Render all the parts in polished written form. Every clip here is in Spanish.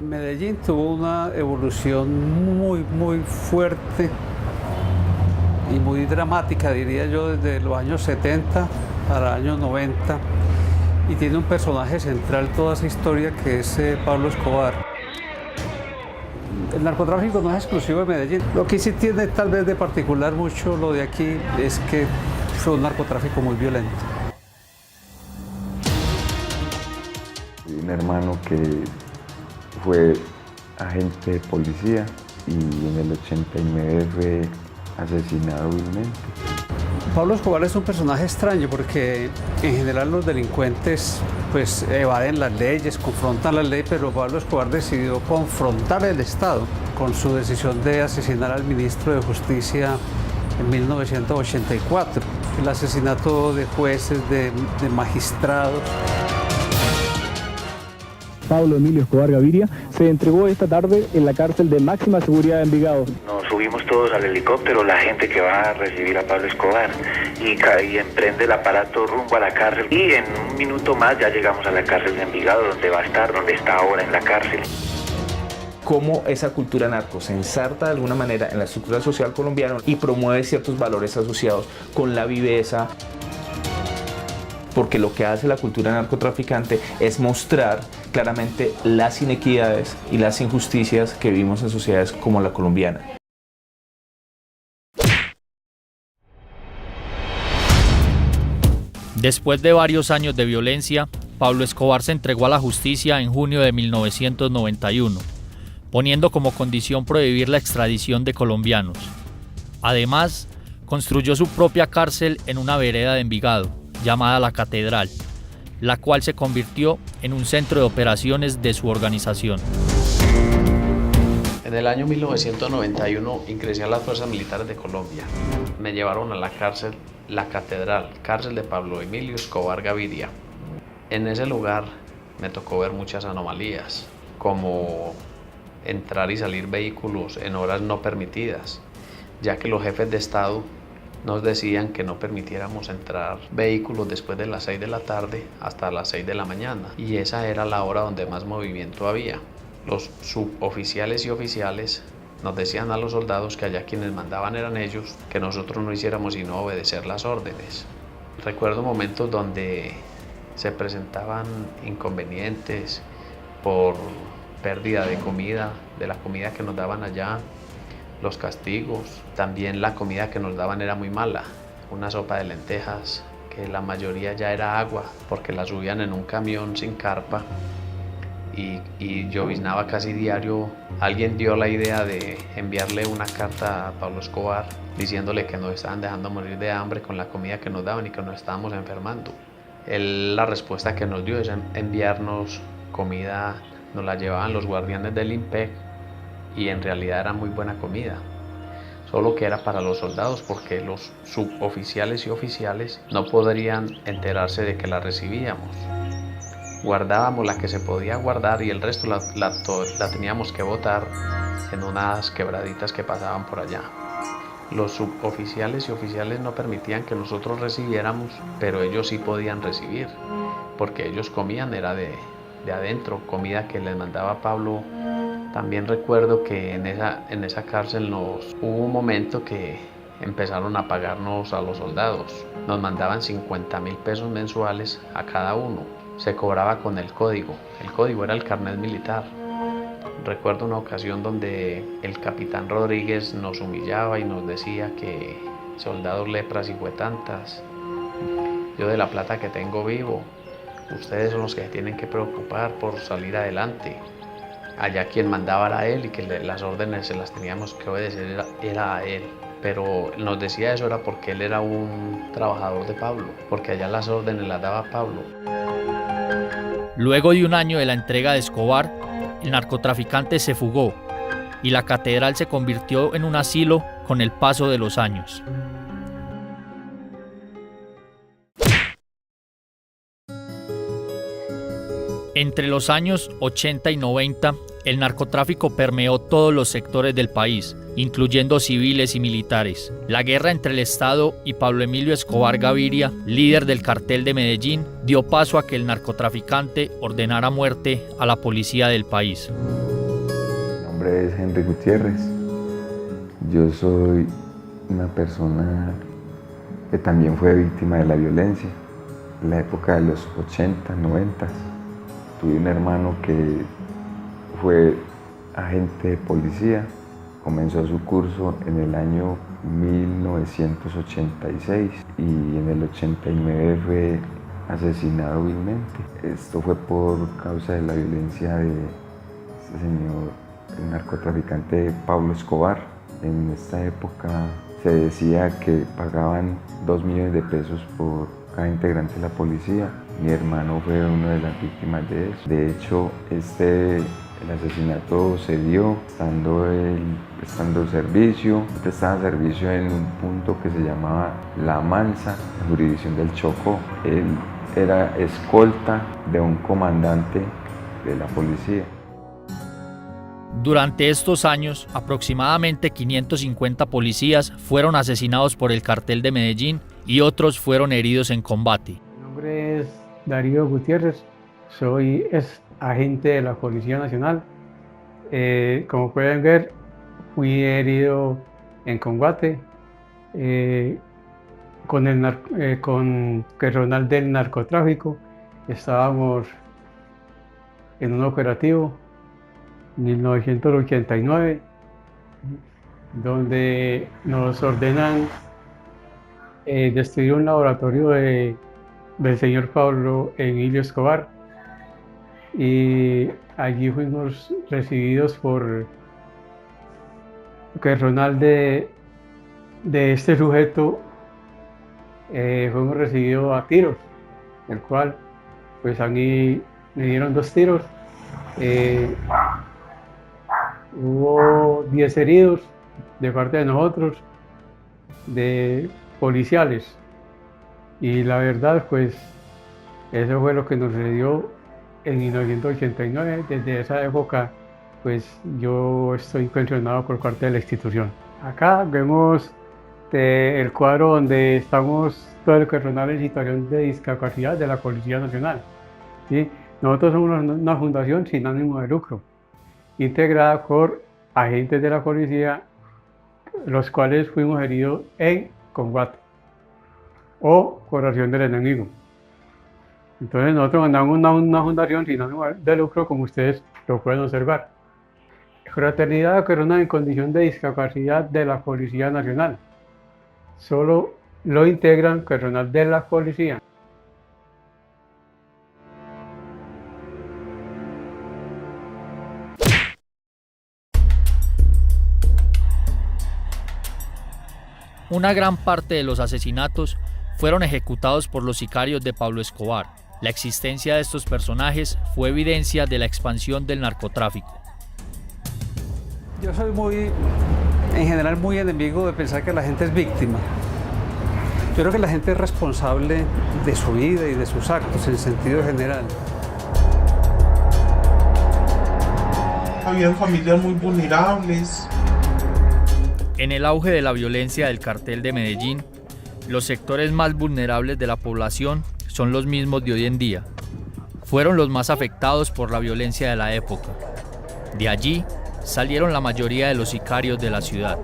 Medellín tuvo una evolución muy fuerte y muy dramática, diría yo, desde los años 70 a los años 90, y tiene un personaje central toda esa historia que es Pablo Escobar. El narcotráfico no es exclusivo de Medellín. Lo que sí tiene tal vez de particular mucho lo de aquí es que fue un narcotráfico muy violento. Un hermano que fue agente de policía y en el 89 fue asesinado vilmente. Pablo Escobar es un personaje extraño porque en general los delincuentes pues evaden las leyes, confrontan la ley, pero Pablo Escobar decidió confrontar el Estado con su decisión de asesinar al ministro de Justicia en 1984, el asesinato de jueces, de magistrados. Pablo Emilio Escobar Gaviria se entregó esta tarde en la cárcel de máxima seguridad de Envigado. Nos subimos todos al helicóptero, la gente que va a recibir a Pablo Escobar, y emprende el aparato rumbo a la cárcel. Y en un minuto más ya llegamos a la cárcel de Envigado, donde va a estar, donde está ahora en la cárcel. Cómo esa cultura narco se ensarta de alguna manera en la estructura social colombiana y promueve ciertos valores asociados con la viveza. Porque lo que hace la cultura narcotraficante es mostrar claramente las inequidades y las injusticias que vivimos en sociedades como la colombiana. Después de varios años de violencia, Pablo Escobar se entregó a la justicia en junio de 1991, poniendo como condición prohibir la extradición de colombianos. Además, construyó su propia cárcel en una vereda de Envigado, llamada La Catedral, la cual se convirtió en un centro de operaciones de su organización. En el año 1991 ingresé a las Fuerzas Militares de Colombia. Me llevaron a la cárcel La Catedral, cárcel de Pablo Emilio Escobar Gaviria. En ese lugar me tocó ver muchas anomalías, como entrar y salir vehículos en horas no permitidas, ya que los jefes de Estado nos decían que no permitiéramos entrar vehículos después de las 6 de la tarde hasta las 6 de la mañana, y esa era la hora donde más movimiento había. Los suboficiales y oficiales nos decían a los soldados que allá quienes mandaban eran ellos, que nosotros no hiciéramos sino obedecer las órdenes. Recuerdo momentos donde se presentaban inconvenientes por pérdida de comida, de la comida que nos daban allá, los castigos. También la comida que nos daban era muy mala, una sopa de lentejas que la mayoría ya era agua porque la subían en un camión sin carpa, y lloviznaba casi diario. Alguien dio la idea de enviarle una carta a Pablo Escobar diciéndole que nos estaban dejando morir de hambre con la comida que nos daban y que nos estábamos enfermando. La respuesta que nos dio es enviarnos comida, nos la llevaban los guardianes del IMPEC, y en realidad era muy buena comida, solo que era para los soldados porque los suboficiales y oficiales no podrían enterarse de que la recibíamos. Guardábamos la que se podía guardar y el resto la teníamos que botar en unas quebraditas que pasaban por allá. Los suboficiales y oficiales no permitían que nosotros recibiéramos, pero ellos sí podían recibir, porque ellos comían era de adentro, comida que les mandaba Pablo. También recuerdo que en esa cárcel hubo un momento que empezaron a pagarnos a los soldados. Nos mandaban 50.000 pesos mensuales a cada uno. Se cobraba con el código era el carnet militar. Recuerdo una ocasión donde el capitán Rodríguez nos humillaba y nos decía que soldados lepras y huetantas, yo de la plata que tengo vivo, ustedes son los que se tienen que preocupar por salir adelante. Allá quien mandaba era él y que las órdenes se las teníamos que obedecer era a él. Pero nos decía eso era porque él era un trabajador de Pablo, porque allá las órdenes las daba Pablo. Luego de un año de la entrega de Escobar, el narcotraficante se fugó y la catedral se convirtió en un asilo con el paso de los años. Entre los años 80 y 90, el narcotráfico permeó todos los sectores del país, incluyendo civiles y militares. La guerra entre el Estado y Pablo Emilio Escobar Gaviria, líder del cartel de Medellín, dio paso a que el narcotraficante ordenara muerte a la policía del país. nombre es Henry Gutiérrez. Yo soy una persona que también fue víctima de la violencia. En la época de los 80, 90, tuve un hermano que fue agente de policía. Comenzó su curso en el año 1986 y en el 89 fue asesinado vilmente. Esto fue por causa de la violencia de este señor, el narcotraficante Pablo Escobar. En esta época se decía que pagaban 2 millones de pesos por cada integrante de la policía. Mi hermano fue una de las víctimas de eso. De hecho, el asesinato se dio estando servicio. Estaba en servicio en un punto que se llamaba La Mansa, en jurisdicción del Chocó. Él era escolta de un comandante de la policía. Durante estos años, aproximadamente 550 policías fueron asesinados por el Cartel de Medellín y otros fueron heridos en combate. Mi nombre es Darío Gutiérrez, soy agente de la Policía Nacional. Como pueden ver, fui herido en combate con personal del narcotráfico. Estábamos en un operativo en 1989, donde nos ordenan destruir un laboratorio del señor Pablo Emilio Escobar, y allí fuimos recibidos por personal de este sujeto. Fuimos recibidos a tiros, el cual pues a mí me dieron 2 tiros. Hubo 10 heridos de parte de nosotros, de policiales, y la verdad pues eso fue lo que nos sucedió en 1989. Desde esa época pues yo estoy pensionado por parte de la institución. Acá vemos el cuadro donde estamos todo el personal en situación de discapacidad de la Policía Nacional, ¿sí? Nosotros somos una fundación sin ánimo de lucro, integrada por agentes de la policía, los cuales fuimos heridos en combate o por acción del enemigo. Entonces nosotros mandamos una fundación sin ánimo de lucro, como ustedes lo pueden observar. Fraternidad Corona en condición de discapacidad de la Policía Nacional. Solo lo integran personal de la policía. Una gran parte de los asesinatos fueron ejecutados por los sicarios de Pablo Escobar. La existencia de estos personajes fue evidencia de la expansión del narcotráfico. Yo soy en general muy enemigo de pensar que la gente es víctima. Yo creo que la gente es responsable de su vida y de sus actos en sentido general. Habían familias muy vulnerables. En el auge de la violencia del Cartel de Medellín, los sectores más vulnerables de la población son los mismos de hoy en día. Fueron los más afectados por la violencia de la época. De allí salieron la mayoría de los sicarios de la ciudad.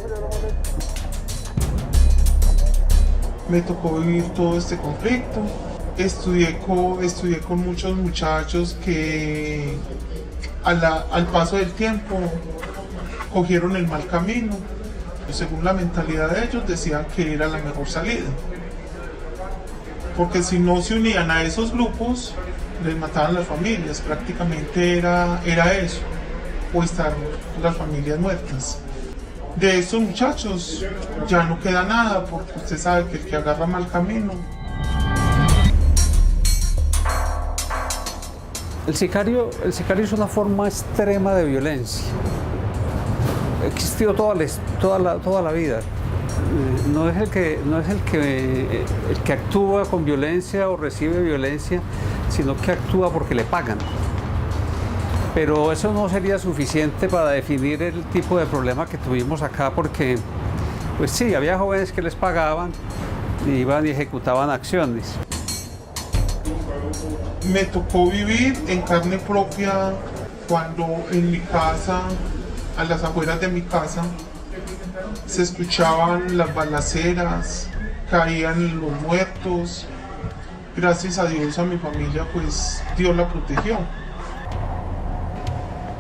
Me tocó vivir todo este conflicto. Estudié con muchos muchachos que al paso del tiempo cogieron el mal camino. Según la mentalidad de ellos, decían que era la mejor salida. Porque si no se unían a esos grupos, les mataban las familias. Prácticamente era eso, o estar las familias muertas. De estos muchachos ya no queda nada, porque usted sabe que el que agarra mal camino. El sicario es una forma extrema de violencia. Ha existido toda la vida. No es el que actúa con violencia o recibe violencia, sino que actúa porque le pagan. Pero eso no sería suficiente para definir el tipo de problema que tuvimos acá, porque pues sí, había jóvenes que les pagaban y iban y ejecutaban acciones. Me tocó vivir en carne propia cuando en mi casa a las afueras de mi casa, se escuchaban las balaceras, caían los muertos. Gracias a Dios, a mi familia, pues Dios la protegió.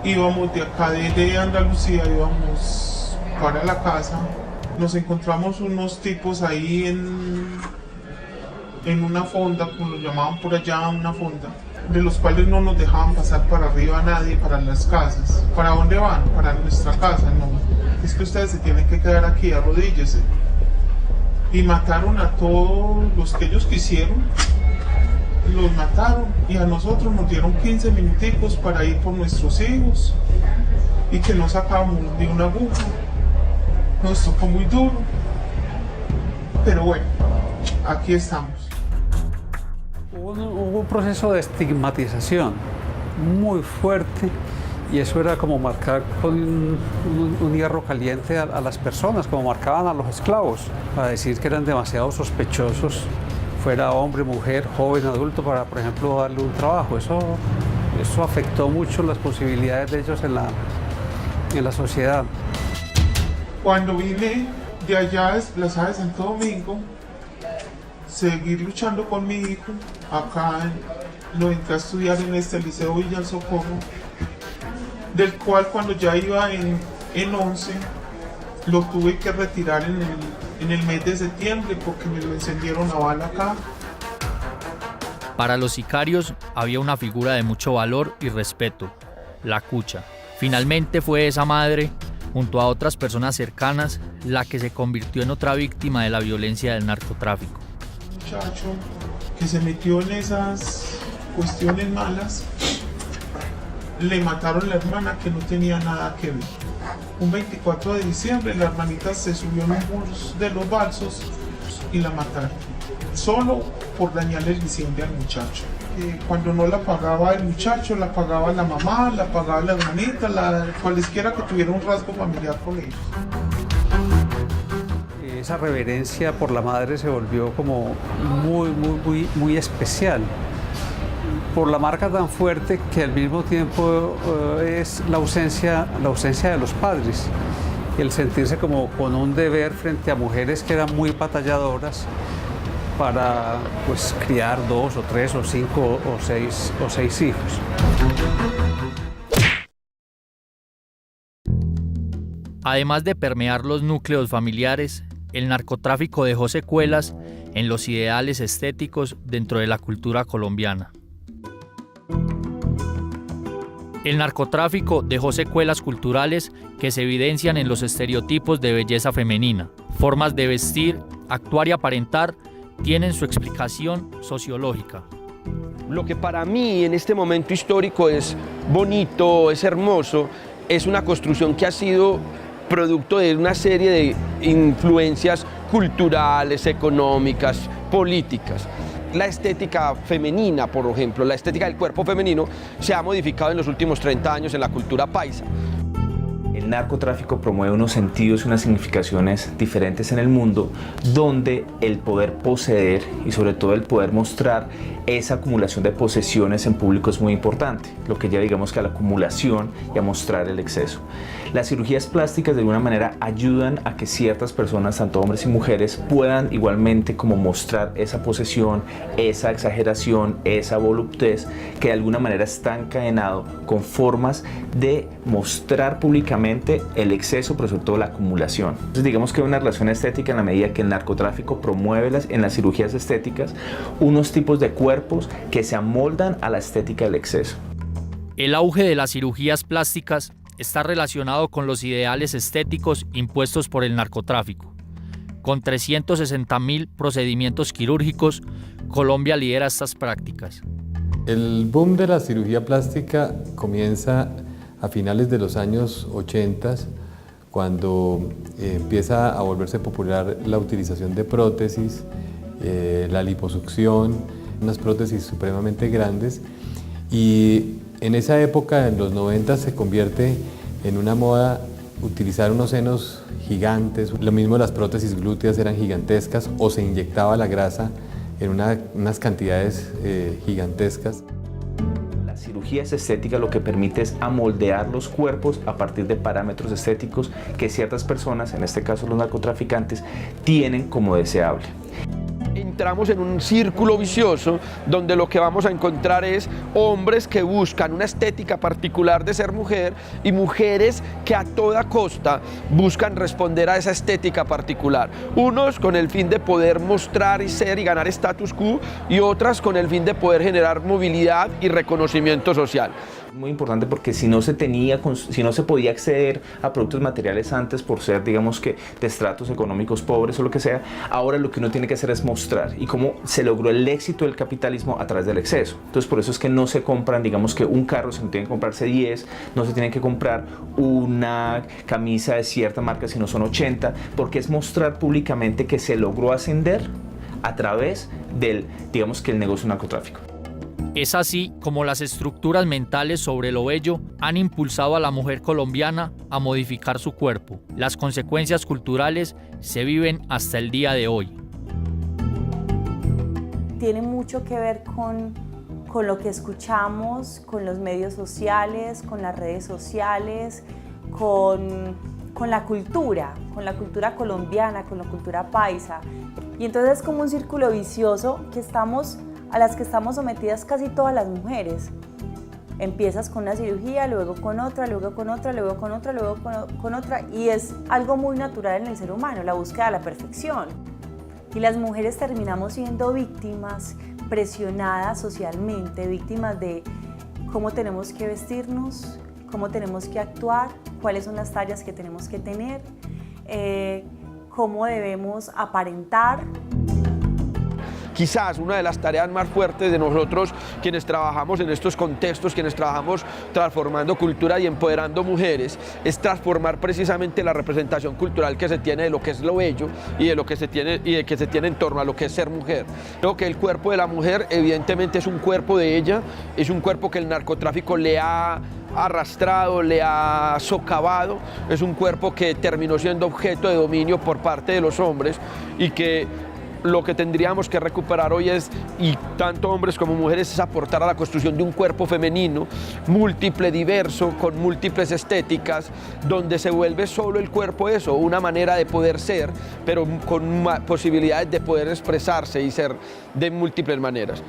Íbamos de acá de Andalucía, íbamos para la casa. Nos encontramos unos tipos ahí en una fonda, como lo llamaban por allá, una fonda, de los cuales no nos dejaban pasar para arriba a nadie, para las casas. ¿Para dónde van? Para nuestra casa, no. Es que ustedes se tienen que quedar aquí, arrodíllese. Y mataron a todos los que ellos quisieron, los mataron, y a nosotros nos dieron 15 minuticos para ir por nuestros hijos, y que no sacábamos ni una aguja. Nos tocó muy duro, pero bueno, aquí estamos. Hubo un proceso de estigmatización muy fuerte, y eso era como marcar con un hierro caliente a las personas, como marcaban a los esclavos, para decir que eran demasiado sospechosos, fuera hombre, mujer, joven, adulto, para, por ejemplo, darle un trabajo. Eso afectó mucho las posibilidades de ellos en la sociedad. Cuando vine de allá desplazada de Santo Domingo, seguir luchando con mi hijo, acá lo entré a estudiar en este Liceo Villa del Socorro, del cual cuando ya iba en 11, lo tuve que retirar en el mes de septiembre porque me lo encendieron a bala acá. Para los sicarios había una figura de mucho valor y respeto, la cucha. Finalmente fue esa madre, junto a otras personas cercanas, la que se convirtió en otra víctima de la violencia del narcotráfico. Un muchacho que se metió en esas cuestiones malas, le mataron a la hermana que no tenía nada que ver. Un 24 de diciembre la hermanita se subió en un bus de los balsos y la mataron, solo por dañarle el diciembre al muchacho. Cuando no la pagaba el muchacho, la pagaba la mamá, la pagaba la hermanita, cualesquiera que tuviera un rasgo familiar con ellos. Esa reverencia por la madre se volvió como muy especial, por la marca tan fuerte que al mismo tiempo es la ausencia de los padres, el sentirse como con un deber frente a mujeres que eran muy batalladoras para, pues, criar 2 o 3 o 5 o 6 hijos. Además de permear los núcleos familiares, el narcotráfico dejó secuelas en los ideales estéticos dentro de la cultura colombiana. El narcotráfico dejó secuelas culturales que se evidencian en los estereotipos de belleza femenina. Formas de vestir, actuar y aparentar tienen su explicación sociológica. Lo que para mí en este momento histórico es bonito, es hermoso, es una construcción que ha sido producto de una serie de influencias culturales, económicas, políticas. La estética femenina, por ejemplo, la estética del cuerpo femenino se ha modificado en los últimos 30 años en la cultura paisa. El narcotráfico promueve unos sentidos y unas significaciones diferentes en el mundo, donde el poder poseer y sobre todo el poder mostrar esa acumulación de posesiones en público es muy importante, lo que lleva, digamos, que a la acumulación y a mostrar el exceso. Las cirugías plásticas de alguna manera ayudan a que ciertas personas, tanto hombres y mujeres, puedan igualmente como mostrar esa posesión, esa exageración, esa voluptuez que de alguna manera está encadenado con formas de mostrar públicamente el exceso, pero sobre todo la acumulación. Entonces digamos que hay una relación estética en la medida que el narcotráfico promueve en las cirugías estéticas unos tipos de cuerpos que se amoldan a la estética del exceso. El auge de las cirugías plásticas está relacionado con los ideales estéticos impuestos por el narcotráfico. Con 360.000 procedimientos quirúrgicos, Colombia lidera estas prácticas. El boom de la cirugía plástica comienza a finales de los años 80, cuando empieza a volverse popular la utilización de prótesis, la liposucción, unas prótesis supremamente grandes, y en esa época, en los 90, se convierte en una moda utilizar unos senos gigantes. Lo mismo, las prótesis glúteas eran gigantescas, o se inyectaba la grasa en unas cantidades gigantescas. Las cirugía es estética, lo que permite es amoldear los cuerpos a partir de parámetros estéticos que ciertas personas, en este caso los narcotraficantes, tienen como deseable. Entramos en un círculo vicioso donde lo que vamos a encontrar es hombres que buscan una estética particular de ser mujer y mujeres que a toda costa buscan responder a esa estética particular. Unos con el fin de poder mostrar y ser y ganar status quo, y otras con el fin de poder generar movilidad y reconocimiento social. Muy importante porque si no se podía acceder a productos materiales antes por ser, digamos que, de estratos económicos pobres o lo que sea, ahora lo que uno tiene que hacer es mostrar y cómo se logró el éxito del capitalismo a través del exceso. Entonces por eso es que no se compran, digamos que un carro, sino tienen que comprarse 10, no se tienen que comprar una camisa de cierta marca, sino son 80, porque es mostrar públicamente que se logró ascender a través del, digamos que, el negocio narcotráfico. Es así como las estructuras mentales sobre lo bello han impulsado a la mujer colombiana a modificar su cuerpo. Las consecuencias culturales se viven hasta el día de hoy. Tiene mucho que ver con lo que escuchamos, con los medios sociales, con las redes sociales, con la cultura colombiana, con la cultura paisa. Y entonces es como un círculo vicioso a las que estamos sometidas casi todas las mujeres. Empiezas con una cirugía, luego con otra, luego con otra, luego con otra, luego con otra, y es algo muy natural en el ser humano, la búsqueda de la perfección. Y las mujeres terminamos siendo víctimas, presionadas socialmente, víctimas de cómo tenemos que vestirnos, cómo tenemos que actuar, cuáles son las tallas que tenemos que tener, cómo debemos aparentar. Quizás una de las tareas más fuertes de nosotros, quienes trabajamos en estos contextos, quienes trabajamos transformando cultura y empoderando mujeres, es transformar precisamente la representación cultural que se tiene de lo que es lo bello y de lo que se tiene en torno a lo que es ser mujer. Creo que el cuerpo de la mujer evidentemente es un cuerpo de ella, es un cuerpo que el narcotráfico le ha arrastrado, le ha socavado, es un cuerpo que terminó siendo objeto de dominio por parte de los hombres y que lo que tendríamos que recuperar hoy es, y tanto hombres como mujeres, es aportar a la construcción de un cuerpo femenino múltiple, diverso, con múltiples estéticas, donde se vuelve solo el cuerpo eso, una manera de poder ser, pero con posibilidades de poder expresarse y ser de múltiples maneras.